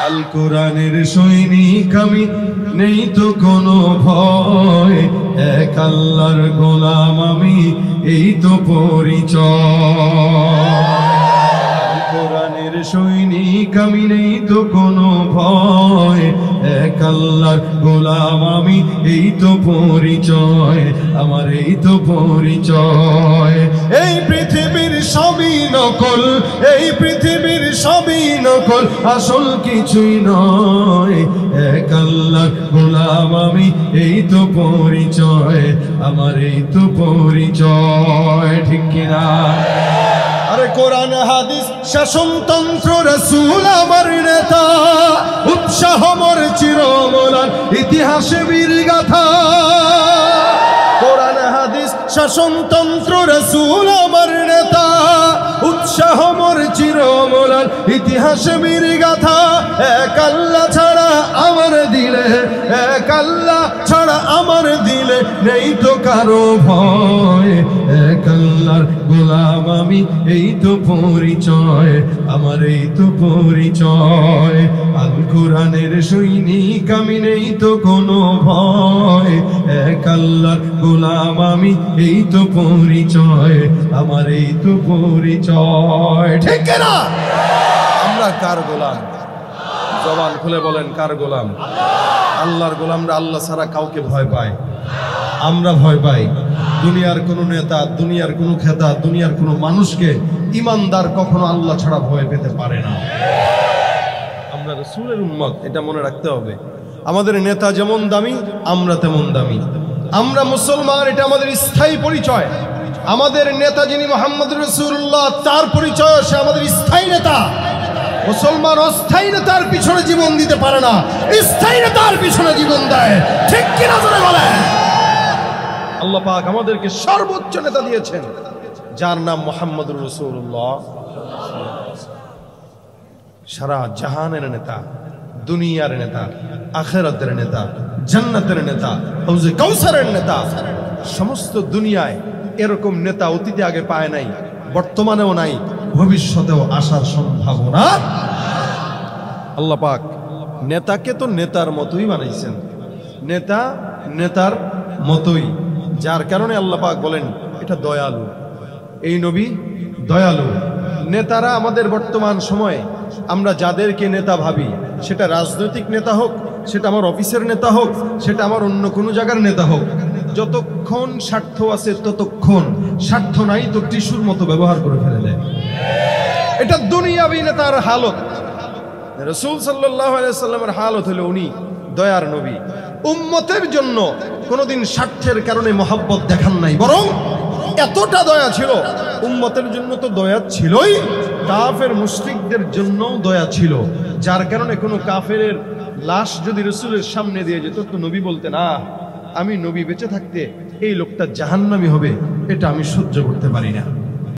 আল কোরআনের সৈনিক আমি, নেই তো কোনো ভয়, এক আল্লাহর গোলাম আমি, এই তো পরিচয়। কোরআনের সৈনিক আমি, নেই তো কোনো ভয়, এক আল্লাহর গোলাম আমি, এই তো পরিচয় আমার, এই তো পরিচয়। এই পৃথিবীর সবই নকল, এই পৃথিবীর সবই নকল, আসল কিছুই নয়, এক আল্লাহর গোলাম আমি, এই তো পরিচয় আমার, এই তো পরিচয়। ঠিক কিনা? আরে কোরআন হাদিস শাসনতন্ত্র রাসূল আমার নেতা, উৎসাহ মোর চিরমলার ইতিহাসে বীর গাথা। কোরআন হাদিস শাসনতন্ত্র রাসূল আমার নেতা, উৎসাহ মোর চিরমলার ইতিহাসে বীর গাথা। এক আল্লাহ ছাড়া আমার দিলে, এক আল্লাহ ছাড়া আমার দিলে নেই তো কারো ভয়, এক আল্লাহর গোলাম আমি, এই তো পরিচয় আমার, এই তো পরিচয়। আল কোরআনের সৈনিক আমি, নেই তো কোনো ভয়, এক আল্লাহর গোলাম আমি, এই তো পরিচয় আমার, এই তো পরিচয়। ঠিক না? আমরা কার গোলাম? জবান খুলে বলেন, কার গোলাম? আল্লাহর গোলামরা আল্লাহ ছাড়া কাউকে ভয় পায়, আমরা ভয় পাই। দুনিয়ার কোন নেতা, দুনিয়ার কোন খেতা, দুনিয়ার কোন মানুষকে ইমানদার কখনো আল্লাহ ছাড়া ভয় পেতে পারে না। আমরা রাসূলের উম্মত, এটা মনে রাখতে হবে। আমাদের নেতা যেমন দামি, আমরা তেমন দামি। আমরা মুসলমান, এটা আমাদের স্থায়ী পরিচয়। আমাদের নেতা যিনি মুহাম্মদ রাসূলুল্লাহ, তার পরিচয় সে আমাদের স্থায়ী নেতা। মুসলমান অস্থায়ী নেতার পিছনে জীবন দিতে পারে না, স্থায়ী নেতার পিছনে জীবন দেয়। ঠিক কিনা জোরে বলে? আল্লাহ পাক আমাদেরকে সর্বোচ্চ নেতা দিয়েছেন, যার নাম মুহাম্মদুর রাসূলুল্লাহ। সারা জাহানের নেতা, দুনিয়ার নেতা, আখিরাতের নেতা, জান্নাতের নেতা, হাউজে কাউসারের নেতা। সমস্ত দুনিয়ায় এরকম নেতা অতীতে আগে পায় নাই, বর্তমানেও নাই, ভবিষ্যতেও আসার সম্ভাবনা। আল্লাহ পাক নেতাকে তো নেতার মতোই বানাইছেন, নেতা নেতার মতোই, যার কারণে আল্লাহ পাক বলেন এটা দয়ালু। এই নবী দয়ালু। নেতারা আমাদের বর্তমান সময়ে আমরা যাদেরকে নেতা ভাবি, সেটা রাজনৈতিক নেতা হোক, সেটা আমার অফিসের নেতা হোক, সেটা আমার অন্য কোনো জায়গার নেতা হোক, যতক্ষণ স্বার্থ আছে ততক্ষণ, স্বার্থ নাই তো টিস্যুর মতো ব্যবহার করে ফেলে দেয়। এটা দুনিয়াবী নেতার হালত। রাসূল সাল্লাল্লাহু আলাইহি সাল্লামের হালত হলো উনি দয়ার নবী। উম্মতের জন্য কোনোদিন স্বার্থের কারণে মহব্বত দেখান নাই, বরং এতটা দয়া ছিল। উম্মতের জন্য তো দয়া ছিলই, কাফের মুশরিকদের জন্য দয়া ছিল, যার কারণে কোনো কাফেরের লাশ যদি রাসূলের সামনে দিয়ে যেত তো নবী বলতেন, না আমি নবী বেঁচে থাকতে এই লোকটা জাহান্নামী হবে, এটা আমি সহ্য করতে পারি না।